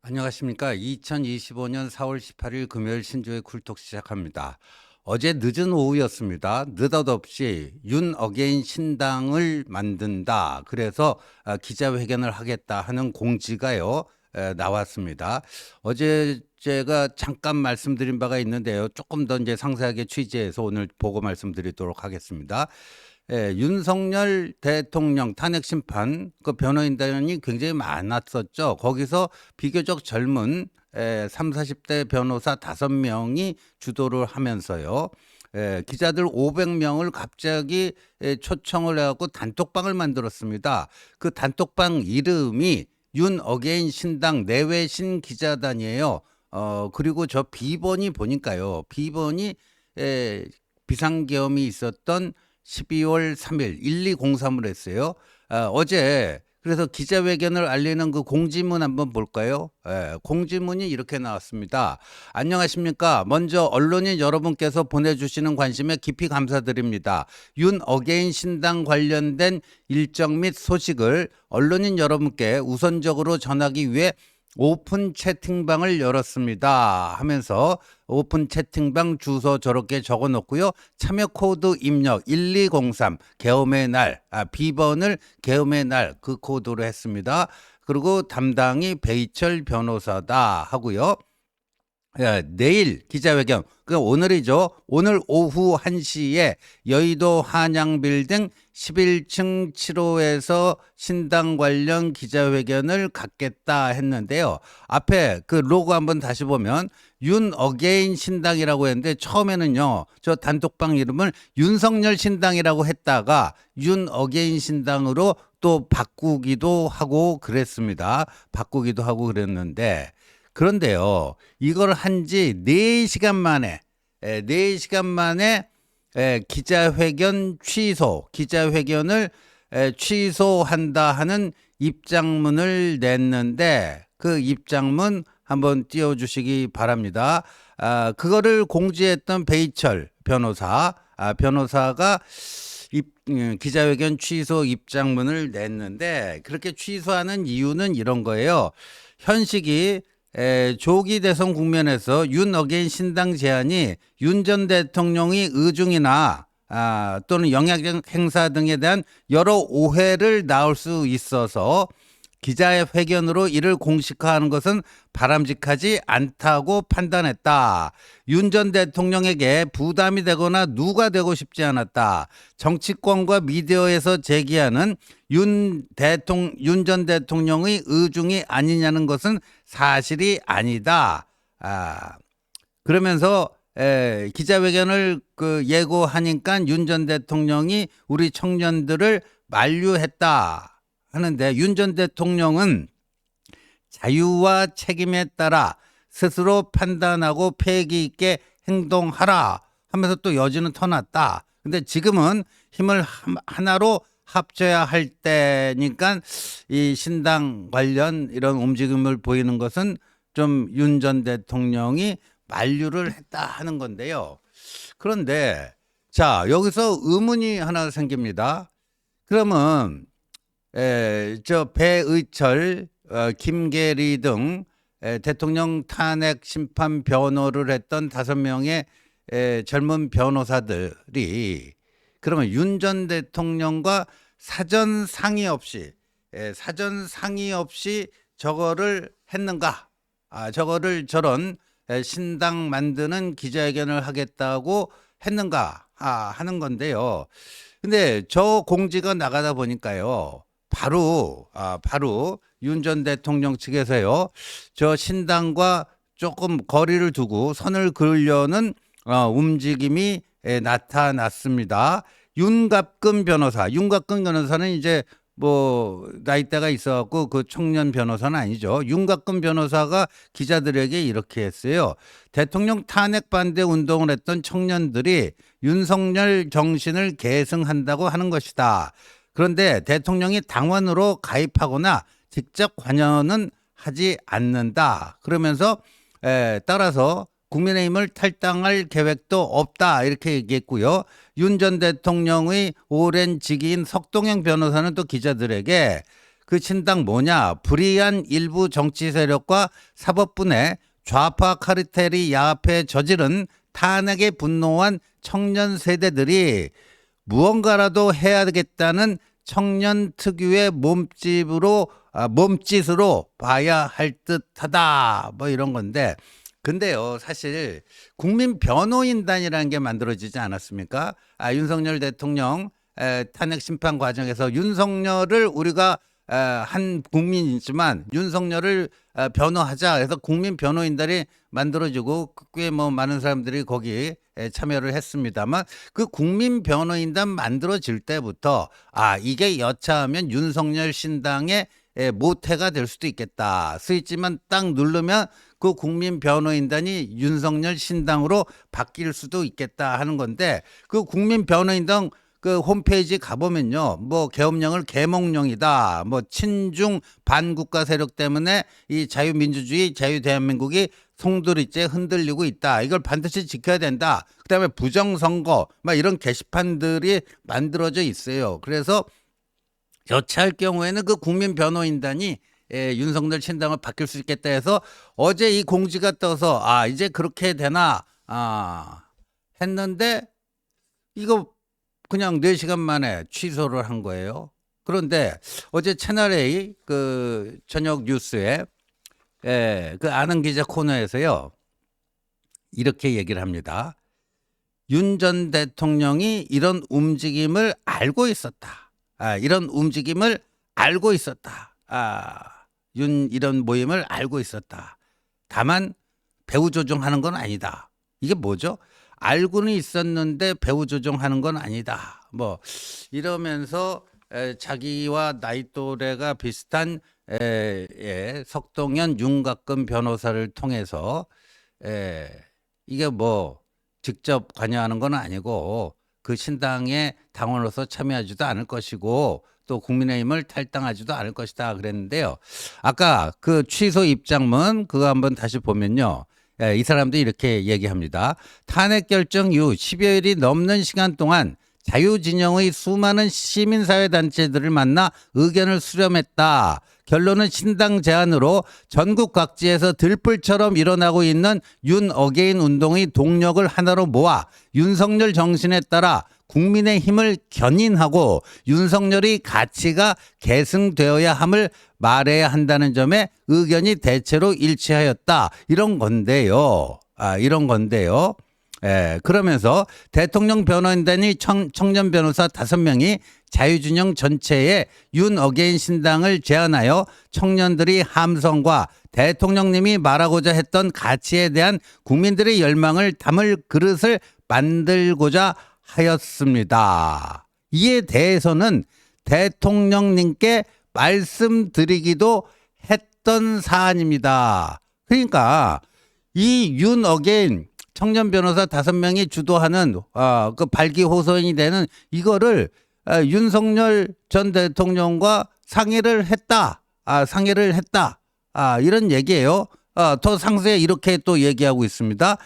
안녕하십니까. 2025년 4월 18일 금요일 신조의 쿨톡 시작합니다. 어제 늦은 오후였습니다. 느닷없이 윤 어게인 신당을 만든다. 그래서 기자회견을 하겠다 하는 공지가요. 나왔습니다. 어제 제가 잠깐 말씀드린 바가 있는데요. 조금 더 이제 상세하게 취재해서 오늘 보고 말씀드리도록 하겠습니다. 윤석열 대통령 탄핵 심판 그 변호인단이 굉장히 많았었죠. 거기서 비교적 젊은 3, 40대 변호사 5명이 주도를 하면서요. 기자들 500명을 갑자기 초청을 해갖고 단톡방을 만들었습니다. 그 단톡방 이름이 윤 어게인 신당 내외신 기자단이에요. 그리고 저 비번이 보니까요. 비번이 비상계엄이 있었던 12월 3일 1203을 했어요. 어제 그래서 기자회견을 알리는 그 공지문 한번 볼까요? 공지문이 이렇게 나왔습니다. 안녕하십니까. 먼저 언론인 여러분께서 보내주시는 관심에 깊이 감사드립니다. 윤 어게인 신당 관련된 일정 및 소식을 언론인 여러분께 우선적으로 전하기 위해 오픈 채팅방을 열었습니다 하면서 오픈 채팅방 주소 저렇게 적어 놓고요. 참여 코드 입력 1203 계엄의 날, 비번을 계엄의 날 그 코드로 했습니다. 그리고 담당이 베이철 변호사다 하고요. 내일 기자회견, 그 오늘이죠. 오늘 오후 1시에 여의도 한양빌딩 11층 7호에서 신당 관련 기자회견을 갖겠다 했는데요. 앞에 그 로고 한번 다시 보면 윤 어게인 신당이라고 했는데 처음에는요. 저 단톡방 이름을 윤석열 신당이라고 했다가 윤 어게인 신당으로 또 바꾸기도 하고 그랬습니다. 바꾸기도 하고 그랬는데 그런데요, 이걸 한 지 4시간 만에, 4시간 만에 기자회견 취소, 기자회견을 취소한다 하는 입장문을 냈는데 그 입장문 한번 띄워주시기 바랍니다. 그거를 공지했던 베이철 변호사, 변호사가 기자회견 취소 입장문을 냈는데 그렇게 취소하는 이유는 이런 거예요. 현식이 조기 대선 국면에서 윤 어게인 신당 제안이 윤 전 대통령이 의중이나 또는 영향력 행사 등에 대한 여러 오해를 낳을 수 있어서 기자회견으로 이를 공식화하는 것은 바람직하지 않다고 판단했다. 윤 전 대통령에게 부담이 되거나 누가 되고 싶지 않았다. 정치권과 미디어에서 제기하는 윤 전 대통령의 의중이 아니냐는 것은 사실이 아니다. 그러면서 기자회견을 예고하니까 윤 전 대통령이 우리 청년들을 만류했다 하는데 윤 전 대통령은 자유와 책임에 따라 스스로 판단하고 패기 있게 행동하라 하면서 또 여지는 터놨다. 근데 지금은 힘을 하나로 합쳐야 할 때니까 이 신당 관련 이런 움직임을 보이는 것은 좀 윤 전 대통령이 만류를 했다 하는 건데요. 그런데 자, 여기서 의문이 하나 생깁니다. 그러면 저 배의철, 김계리 등 대통령 탄핵 심판 변호를 했던 5명의 젊은 변호사들이 그러면 윤 전 대통령과 사전 상의 없이 저거를 했는가? 저거를 저런 신당 만드는 기자회견을 하겠다고 했는가? 하는 건데요. 근데 저 공지가 나가다 보니까요. 바로 윤 전 대통령 측에서요. 저 신당과 조금 거리를 두고 선을 그으려는 움직임이 나타났습니다. 윤갑근 변호사는 이제 뭐 나이대가 있어갖고 그 청년 변호사는 아니죠. 윤갑근 변호사가 기자들에게 이렇게 했어요. 대통령 탄핵 반대 운동을 했던 청년들이 윤석열 정신을 계승한다고 하는 것이다. 그런데 대통령이 당원으로 가입하거나 직접 관여는 하지 않는다. 그러면서 따라서 국민의힘을 탈당할 계획도 없다 이렇게 얘기했고요. 윤 전 대통령의 오랜 직위인 석동영 변호사는 또 기자들에게 그 신당 뭐냐? 불의한 일부 정치 세력과 사법부의 좌파 카르텔이 야합해 저지른 탄핵에 분노한 청년 세대들이 무언가라도 해야 되겠다는 청년 특유의 몸짓으로 봐야 할 듯하다. 뭐 이런 건데, 근데요, 사실 국민 변호인단이라는 게 만들어지지 않았습니까? 윤석열 대통령 탄핵 심판 과정에서 윤석열을 우리가 한 국민이지만 윤석열을 변호하자 해서 국민 변호인단이 만들어지고 꽤 뭐 많은 사람들이 거기 참여를 했습니다만, 그 국민 변호인단 만들어질 때부터 이게 여차하면 윤석열 신당의 모태가 될 수도 있겠다. 스위치만 딱 누르면 그 국민 변호인단이 윤석열 신당으로 바뀔 수도 있겠다 하는 건데, 그 국민 변호인단 그 홈페이지 가보면요, 뭐 계엄령을 계몽령이다, 뭐 친중 반국가 세력 때문에 이 자유민주주의 자유대한민국이 송두리째 흔들리고 있다, 이걸 반드시 지켜야 된다, 그다음에 부정선거 막 이런 게시판들이 만들어져 있어요. 그래서 여차할 경우에는 그 국민 변호인단이 윤석열 신당을 바뀔 수 있겠다 해서 어제 이 공지가 떠서 이제 그렇게 되나 했는데, 이거 그냥 4시간 만에 취소를 한 거예요. 그런데 어제 채널A 그 저녁 뉴스에 그 아는 기자 코너에서요, 이렇게 얘기를 합니다. 윤 전 대통령이 이런 움직임을 알고 있었다. 이런 움직임을 알고 있었다. 이런 모임을 알고 있었다. 다만 배후 조종하는 건 아니다. 이게 뭐죠? 알고는 있었는데 배후 조종하는 건 아니다. 뭐 이러면서 자기와 나이 또래가 비슷한 석동현, 윤곽근 변호사를 통해서 이게 뭐 직접 관여하는 건 아니고 그 신당에 당원으로서 참여하지도 않을 것이고 또 국민의힘을 탈당하지도 않을 것이다 그랬는데요. 아까 그 취소 입장문 그거 한번 다시 보면요, 이 사람도 이렇게 얘기합니다. 탄핵 결정 이후 10여일이 넘는 시간 동안 자유진영의 수많은 시민사회단체들을 만나 의견을 수렴했다. 결론은 신당 제안으로 전국 각지에서 들불처럼 일어나고 있는 윤 어게인 운동의 동력을 하나로 모아 윤석열 정신에 따라 국민의 힘을 견인하고 윤석열의 가치가 계승되어야 함을 말해야 한다는 점에 의견이 대체로 일치하였다. 이런 건데요. 그러면서 대통령 변호인단이 청년 변호사 5명이 자유진영 전체에 윤 어게인 신당을 제안하여 청년들이 함성과 대통령님이 말하고자 했던 가치에 대한 국민들의 열망을 담을 그릇을 만들고자 하였습니다. 이에 대해서는 대통령님께 말씀드리기도 했던 사안입니다. 그러니까 이 윤 어게인 청년 변호사 5명이 주도하는 그 발기호선이 되는 이거를 윤석열 전 대통령과 상의를 했다. 이런 얘기예요. 더 상세히 이렇게 또 얘기하고 있습니다.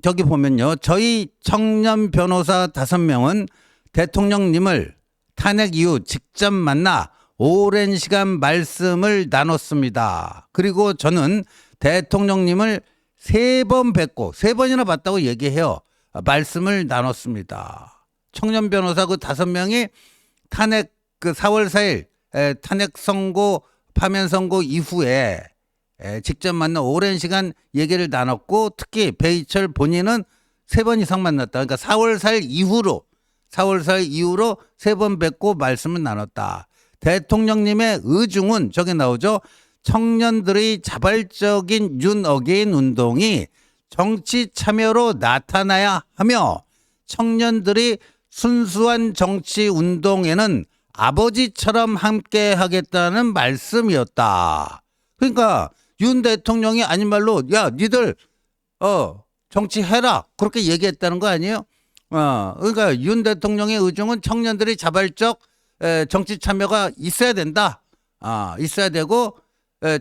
저기 보면요, 저희 청년 변호사 5명은 대통령님을 탄핵 이후 직접 만나 오랜 시간 말씀을 나눴습니다. 그리고 저는 대통령님을 3번 뵙고 3번이나 봤다고 얘기해요. 말씀을 나눴습니다. 청년 변호사 그 5명이 탄핵 그 4월 4일 탄핵 선고 파면 선고 이후에 직접 만나 오랜 시간 얘기를 나눴고, 특히 배희철 본인은 3번 이상 만났다. 그러니까 4월 4일 이후로 3번 뵙고 말씀을 나눴다. 대통령님의 의중은 저게 나오죠. 청년들의 자발적인 윤 어게인 운동이 정치 참여로 나타나야 하며 청년들이 순수한 정치 운동에는 아버지처럼 함께 하겠다는 말씀이었다. 그러니까 윤 대통령이 아닌 말로 야 니들 정치해라 그렇게 얘기했다는 거 아니에요? 그러니까 윤 대통령의 의중은 청년들이 자발적 정치 참여가 있어야 된다. 있어야 되고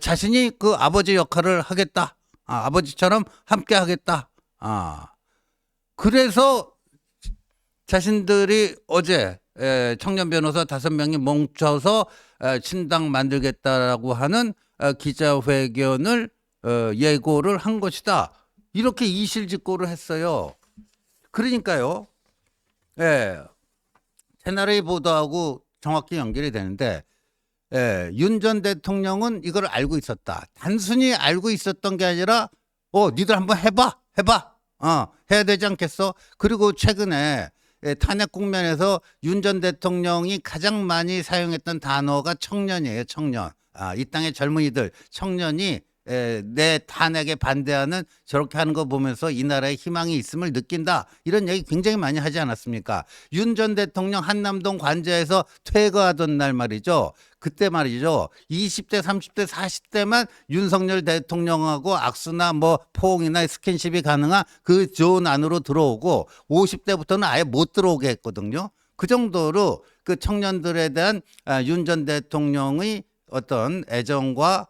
자신이 그 아버지 역할을 하겠다. 아버지처럼 함께 하겠다. 그래서 자신들이 어제 청년 변호사 5명이 뭉쳐서 신당 만들겠다라고 하는 기자회견을 예고를 한 것이다. 이렇게 이실직고를 했어요. 그러니까요. 예, 채널A 보도하고 정확히 연결이 되는데 윤 전 대통령은 이걸 알고 있었다. 단순히 알고 있었던 게 아니라 니들 한번 해봐. 해야 되지 않겠어? 그리고 최근에 탄핵 국면에서 윤 전 대통령이 가장 많이 사용했던 단어가 청년이에요. 청년. 이 땅의 젊은이들, 청년이 내 탄핵에 반대하는 저렇게 하는 거 보면서 이 나라에 희망이 있음을 느낀다. 이런 얘기 굉장히 많이 하지 않았습니까? 윤 전 대통령 한남동 관저에서 퇴거하던 날 말이죠. 그때 말이죠. 20대, 30대, 40대만 윤석열 대통령하고 악수나 뭐 포옹이나 스킨십이 가능한 그 존 안으로 들어오고 50대부터는 아예 못 들어오게 했거든요. 그 정도로 그 청년들에 대한 윤 전 대통령의 어떤 애정과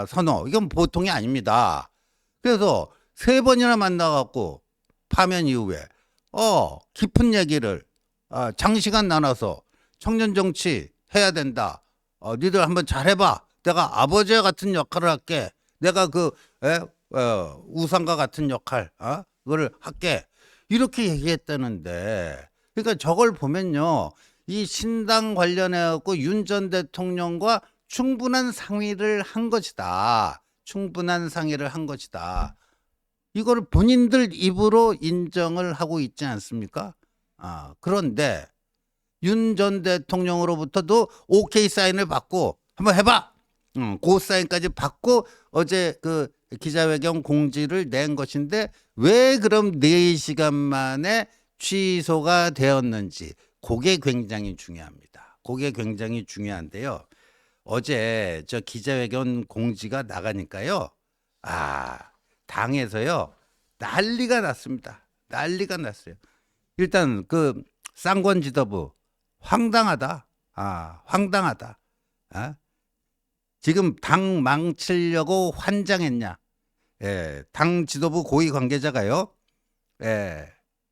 선호, 이건 보통이 아닙니다. 그래서 3번이나 만나갖고 파면 이후에 깊은 얘기를 장시간 나눠서 청년 정치 해야 된다. 니들 한번 잘해봐. 내가 아버지와 같은 역할을 할게. 내가 그 우상과 같은 역할 그걸 할게. 이렇게 얘기했다는데, 그러니까 저걸 보면요, 이 신당 관련해 갖고 윤 전 대통령과 충분한 상의를 한 것이다. 충분한 상의를 한 것이다. 이걸 본인들 입으로 인정을 하고 있지 않습니까? 그런데 윤 전 대통령으로부터도 오케이 사인을 받고 한번 해봐. 그 사인까지 받고 어제 그 기자회견 공지를 낸 것인데 왜 그럼 4시간 만에 취소가 되었는지, 그게 굉장히 중요합니다. 그게 굉장히 중요한데요. 어제 저 기자회견 공지가 나가니까요. 당에서요. 난리가 났습니다. 난리가 났어요. 일단 그 쌍권 지도부 황당하다. 황당하다. 지금 당 망치려고 환장했냐. 당 지도부 고위 관계자가요.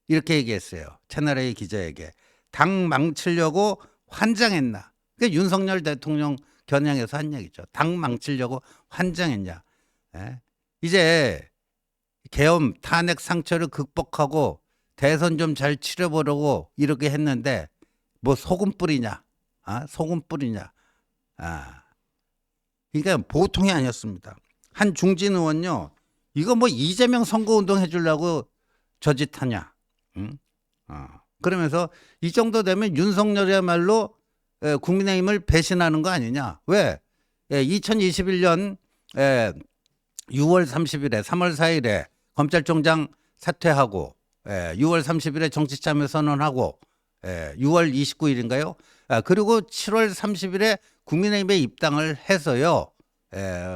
이렇게 얘기했어요. 채널A 기자에게. 당 망치려고 환장했나. 그게 윤석열 대통령 겨냥해서 한 얘기죠. 당 망치려고 환장했냐. 이제 계엄 탄핵 상처를 극복하고 대선 좀 잘 치러보려고 이렇게 했는데 뭐 소금 뿌리냐. 소금 뿌리냐. 그러니까 보통이 아니었습니다. 한 중진 의원요. 이거 뭐 이재명 선거운동 해주려고 저짓하냐. 그러면서 이 정도 되면 윤석열이야말로 국민의힘을 배신하는 거 아니냐. 왜? 2021년 6월 30일에 3월 4일에 검찰총장 사퇴하고 6월 30일에 정치참여 선언하고 6월 29일인가요? 그리고 7월 30일에 국민의힘에 입당을 해서요.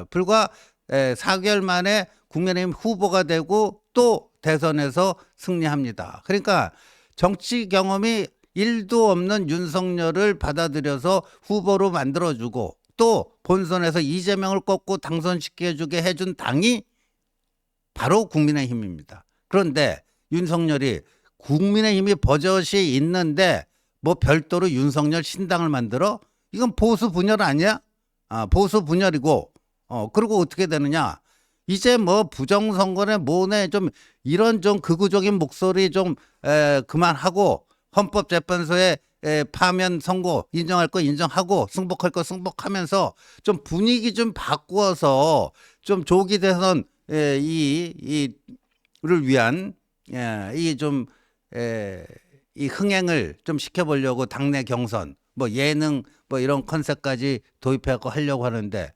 불과 4개월 만에 국민의힘 후보가 되고 또 대선에서 승리합니다. 그러니까 정치 경험이 1도 없는 윤석열을 받아들여서 후보로 만들어주고 또 본선에서 이재명을 꺾고 당선시켜주게 해준 당이 바로 국민의힘입니다. 그런데 윤석열이 국민의힘이 버젓이 있는데 뭐 별도로 윤석열 신당을 만들어? 이건 보수 분열 아니야? 보수 분열이고 그리고 어떻게 되느냐? 이제 뭐 부정선거네 뭐네 좀 이런 좀 극우적인 목소리 좀 그만하고 헌법재판소에 파면 선고 인정할 거 인정하고 승복할 거 승복하면서 좀 분위기 좀 바꾸어서 좀 조기 대선 이를 위한 이 흥행을 좀 시켜보려고 당내 경선 뭐 예능 뭐 이런 컨셉까지 도입하고 하려고 하는데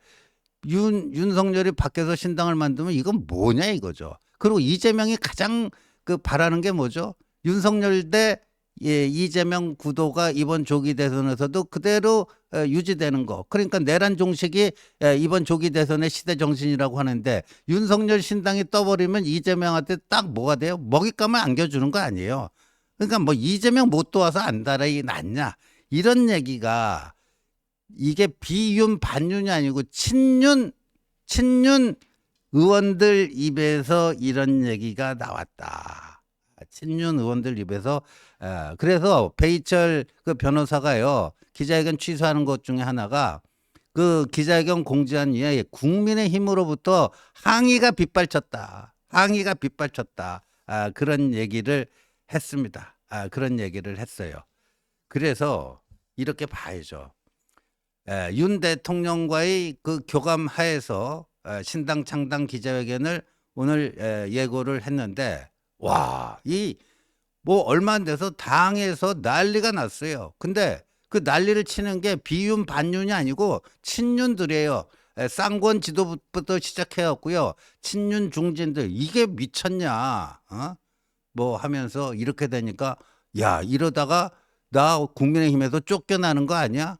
윤석열이 밖에서 신당을 만들면 이건 뭐냐 이거죠. 그리고 이재명이 가장 그 바라는 게 뭐죠? 윤석열 대 이재명 구도가 이번 조기 대선에서도 그대로 유지되는 거. 그러니까 내란 종식이 이번 조기 대선의 시대 정신이라고 하는데 윤석열 신당이 떠버리면 이재명한테 딱 뭐가 돼요? 먹잇감을 안겨주는 거 아니에요. 그러니까 뭐 이재명 못 도와서 안달이 났냐 이런 얘기가 이게 비윤 반윤이 아니고 친윤 의원들 입에서 이런 얘기가 나왔다. 친윤 의원들 입에서. 그래서 배희철 그 변호사가요 기자회견 취소하는 것 중에 하나가 그 기자회견 공지한 이후에 국민의힘으로부터 항의가 빗발쳤다. 항의가 빗발쳤다. 그런 얘기를 했습니다. 그런 얘기를 했어요. 그래서 이렇게 봐야죠. 윤 대통령과의 그 교감 하에서 신당 창당 기자회견을 오늘 예고를 했는데, 와, 이 뭐 얼마 안 돼서 당에서 난리가 났어요. 근데 그 난리를 치는 게 비윤 반윤이 아니고 친윤들이에요. 쌍권 지도부터 시작해갖고요, 친윤 중진들 이게 미쳤냐? 뭐 하면서 이렇게 되니까, 야, 이러다가 나 국민의힘에서 쫓겨나는 거 아니야?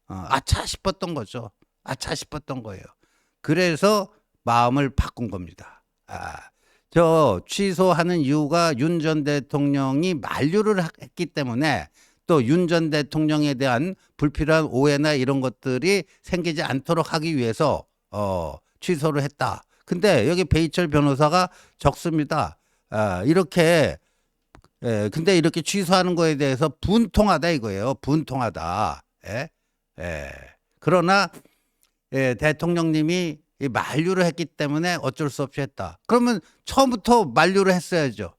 아차 싶었던 거죠. 아차 싶었던 거예요. 그래서 마음을 바꾼 겁니다. 저 취소하는 이유가 윤 전 대통령이 만류를 했기 때문에, 또 윤 전 대통령에 대한 불필요한 오해나 이런 것들이 생기지 않도록 하기 위해서 취소를 했다. 근데 여기 배희철 변호사가 적습니다. 이렇게 근데 이렇게 취소하는 거에 대해서 분통하다 이거예요. 분통하다. 그러나 대통령님이 이 만류를 했기 때문에 어쩔 수 없이 했다. 그러면 처음부터 만류를 했어야죠.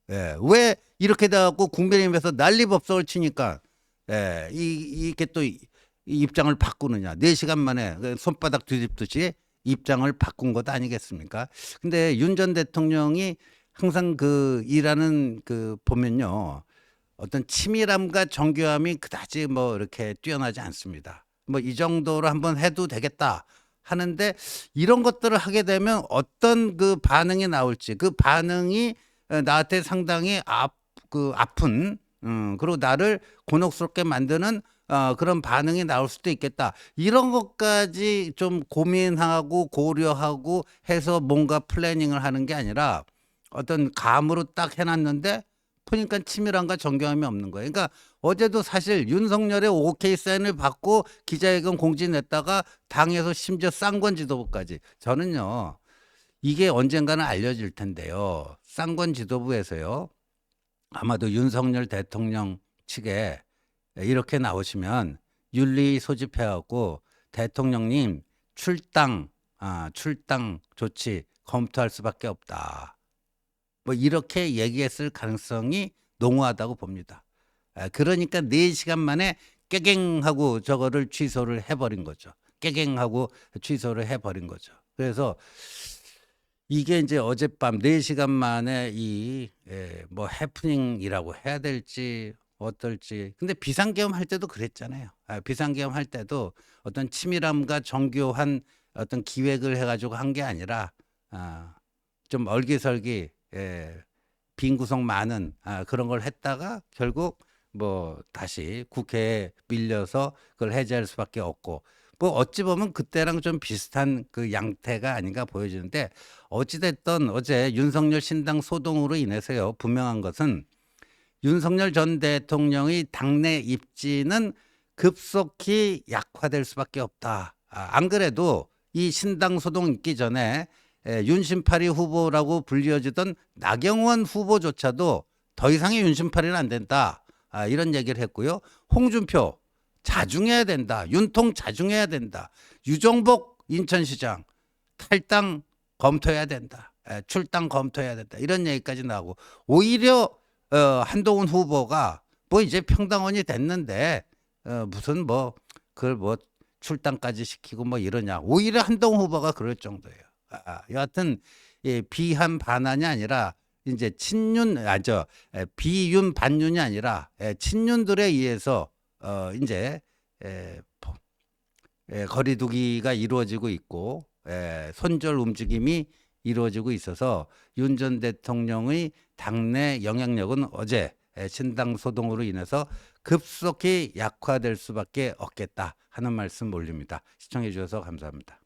왜 이렇게 돼갖고 국민의힘에서 난리법석을 치니까 이게 또 이 입장을 바꾸느냐. 4시간 만에 손바닥 뒤집듯이 입장을 바꾼 것 아니겠습니까? 근데 윤 전 대통령이 항상 그 일하는 그 보면요, 어떤 치밀함과 정교함이 그다지 뭐 이렇게 뛰어나지 않습니다. 뭐 이 정도로 한번 해도 되겠다 하는데, 이런 것들을 하게 되면 어떤 그 반응이 나올지, 그 반응이 나한테 상당히 아픈, 그리고 나를 곤혹스럽게 만드는 그런 반응이 나올 수도 있겠다. 이런 것까지 좀 고민하고 고려하고 해서 뭔가 플래닝을 하는 게 아니라, 어떤 감으로 딱 해놨는데 보니까 치밀함과 정교함이 없는 거예요. 그러니까 어제도 사실 윤석열의 OK 사인을 받고 기자회견 공지 냈다가 당에서 심지어 쌍권 지도부까지. 저는요, 이게 언젠가는 알려질 텐데요, 쌍권 지도부에서요, 아마도 윤석열 대통령 측에 이렇게 나오시면 윤리 소집해갖고 대통령님 출당 조치 검토할 수밖에 없다, 뭐 이렇게 얘기했을 가능성이 농후하다고 봅니다. 그러니까 4시간 만에 깨갱하고 저거를 취소를 해버린 거죠. 깨갱하고 취소를 해버린 거죠. 그래서 이게 이제 어젯밤 4시간 만에 이 뭐 해프닝이라고 해야 될지 어떨지. 근데 비상계엄 할 때도 그랬잖아요. 비상계엄 할 때도 어떤 치밀함과 정교한 어떤 기획을 해가지고 한 게 아니라 좀 얼기설기, 빈 구성 많은 그런 걸 했다가 결국 뭐 다시 국회에 밀려서 그걸 해제할 수밖에 없고, 뭐 어찌 보면 그때랑 좀 비슷한 그 양태가 아닌가 보여지는데, 어찌됐든 어제 윤석열 신당 소동으로 인해서요, 분명한 것은 윤석열 전 대통령의 당내 입지는 급속히 약화될 수밖에 없다. 안 그래도 이 신당 소동 있기 전에 윤심파리 후보라고 불리워지던 나경원 후보조차도 더 이상의 윤심파리는 안 된다, 이런 얘기를 했고요. 홍준표 자중해야 된다. 윤통 자중해야 된다. 유정복 인천시장 탈당 검토해야 된다. 출당 검토해야 된다. 이런 얘기까지 나오고, 오히려 한동훈 후보가 뭐 이제 평당원이 됐는데 무슨 뭐 그걸 뭐 출당까지 시키고 뭐 이러냐. 오히려 한동훈 후보가 그럴 정도예요. 여하튼 비한 반한이 아니라 이제 친윤 비윤 반윤이 아니라 친윤들에 의해서 이제 거리두기가 이루어지고 있고 손절 움직임이 이루어지고 있어서 윤 전 대통령의 당내 영향력은 어제 신당 소동으로 인해서 급속히 약화될 수밖에 없겠다 하는 말씀 올립니다. 시청해 주셔서 감사합니다.